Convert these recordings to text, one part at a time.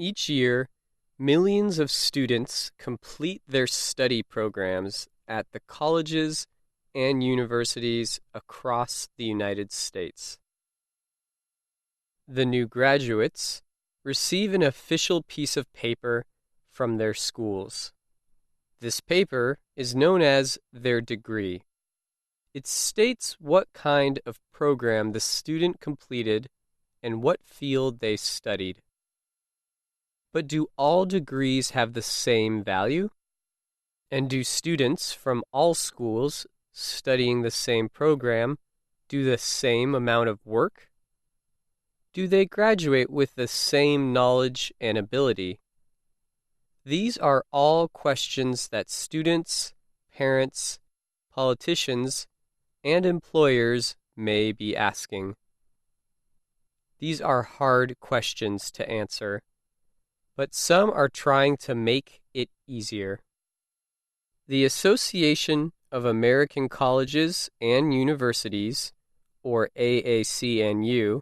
Each year, millions of students complete their study programs at the colleges and universities across the United States. The new graduates receive an official piece of paper from their schools. This paper is known as their degree. It states what kind of program the student completed and what field they studied. But do all degrees have the same value? And do students from all schools studying the same program do the same amount of work? Do they graduate with the same knowledge and ability? These are all questions that students, parents, politicians, and employers may be asking. These are hard questions to answer, but some are trying to make it easier. The Association of American Colleges and Universities, or AACNU,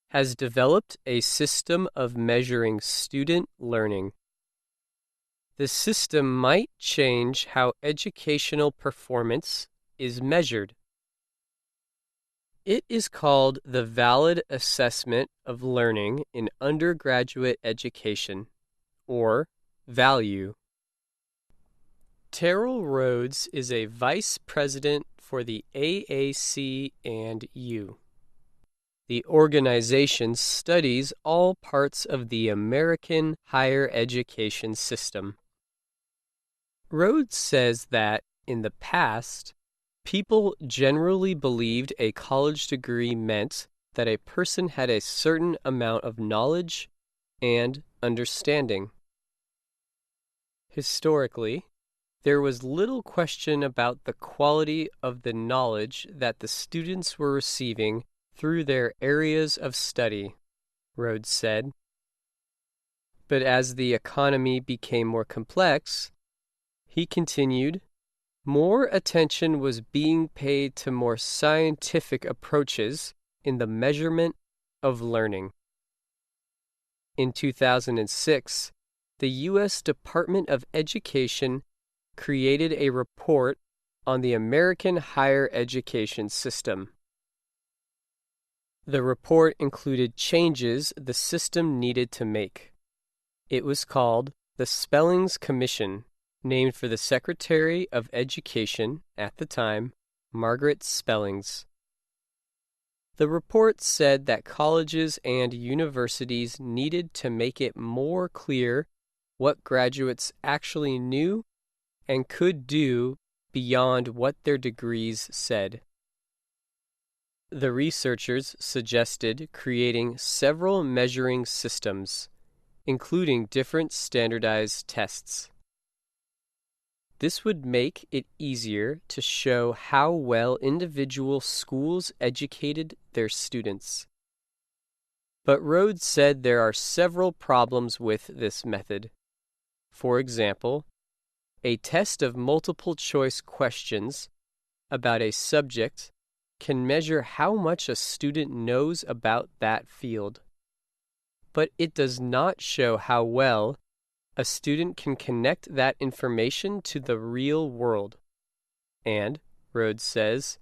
has developed a system of measuring student learning. The system might change how educational performance is measured. It is called the Valid Assessment of Learning in Undergraduate Education, or VALUE. Terrell Rhodes is a vice president for the AAC&U. The organization studies all parts of the American higher education system. Rhodes says that, in the past, people generally believed a college degree meant that a person had a certain amount of knowledge and understanding. Historically, there was little question about the quality of the knowledge that the students were receiving through their areas of study, Rhodes said. But as the economy became more complex, he continued, more attention was being paid to more scientific approaches in the measurement of learning. In 2006, the U.S. Department of Education created a report on the American higher education system. The report included changes the system needed to make. It was called the Spellings Commission, named for the Secretary of Education at the time, Margaret Spellings. The report said that colleges and universities needed to make it more clear what graduates actually knew and could do beyond what their degrees said. The researchers suggested creating several measuring systems, including different standardized tests. This would make it easier to show how well individual schools educated their students. But Rhodes said there are several problems with this method. For example, a test of multiple choice questions about a subject can measure how much a student knows about that field, but it does not show how well a student can connect that information to the real world. And, Rhodes says,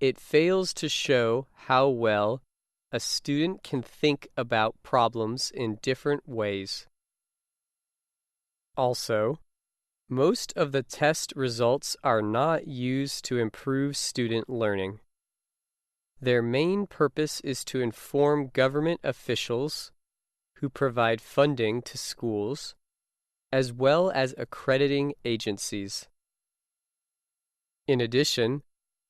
it fails to show how well a student can think about problems in different ways. Also, most of the test results are not used to improve student learning. Their main purpose is to inform government officials who provide funding to schools, as well as accrediting agencies. In addition,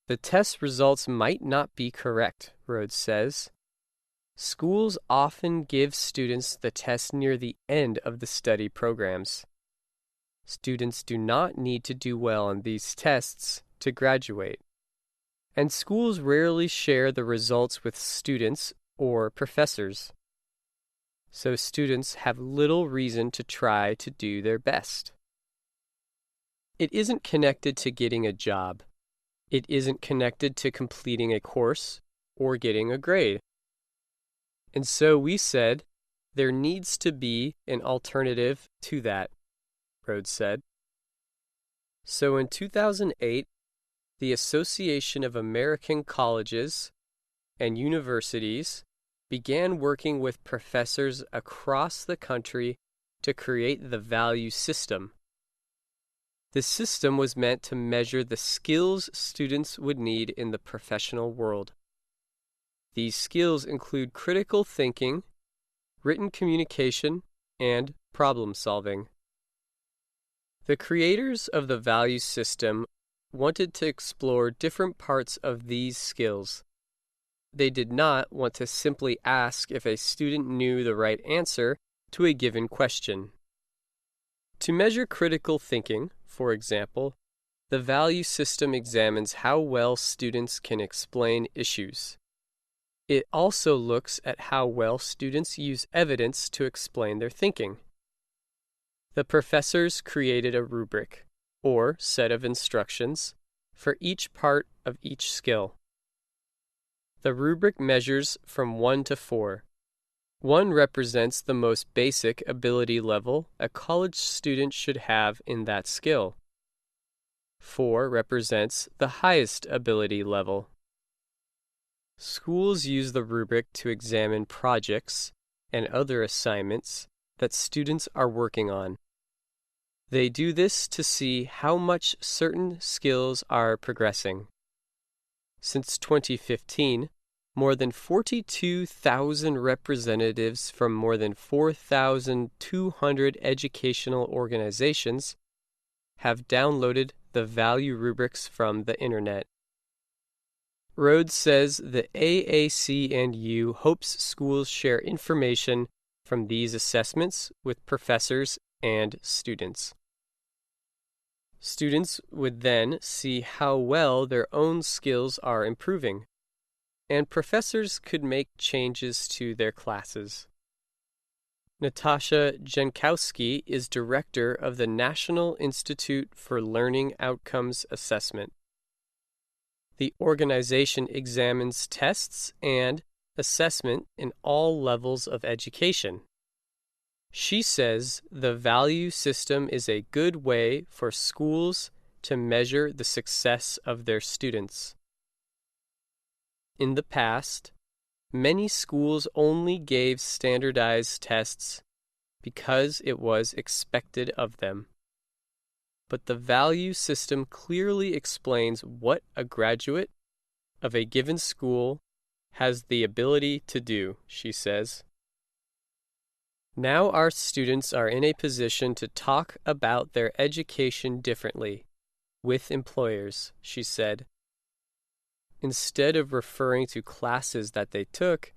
the test results might not be correct, Rhodes says. Schools often give students the test near the end of the study programs. Students do not need to do well on these tests to graduate, and schools rarely share the results with students or professors. So students have little reason to try to do their best. It isn't connected to getting a job. It isn't connected to completing a course or getting a grade. And so we said, There needs to be an alternative to that, Rhodes said. So in 2008, the Association of American Colleges and Universities began working with professors across the country to create the value system. The system was meant to measure the skills students would need in the professional world. These skills include critical thinking, written communication, and problem solving. The creators of the value system wanted to explore different parts of these skills. They did not want to simply ask if a student knew the right answer to a given question. To measure critical thinking, for example, the value system examines how well students can explain issues. It also looks at how well students use evidence to explain their thinking. The professors created a rubric, or set of instructions, for each part of each skill. The rubric measures from 1 to 4. 1 represents the most basic ability level a college student should have in that skill. 4 represents the highest ability level. Schools use the rubric to examine projects and other assignments that students are working on. They do this to see how much certain skills are progressing. Since 2015, more than 42,000 representatives from more than 4,200 educational organizations have downloaded the value rubrics from the Internet. Rhodes says the AAC&U hopes schools share information from these assessments with professors and students. Students would then see how well their own skills are improving, and professors could make changes to their classes. Natasha Jankowski is director of the National Institute for Learning Outcomes Assessment. The organization examines tests and assessment in all levels of education. She says the value system is a good way for schools to measure the success of their students. In the past, many schools only gave standardized tests because it was expected of them. But the value system clearly explains what a graduate of a given school has the ability to do, she says. Now our students are in a position to talk about their education differently with employers, she said. Instead of referring to classes that they took,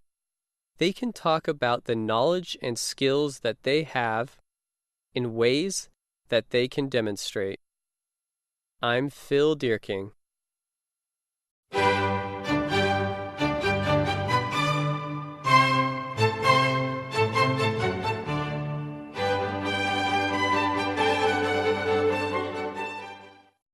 they can talk about the knowledge and skills that they have in ways that they can demonstrate. I'm Phil Deerking.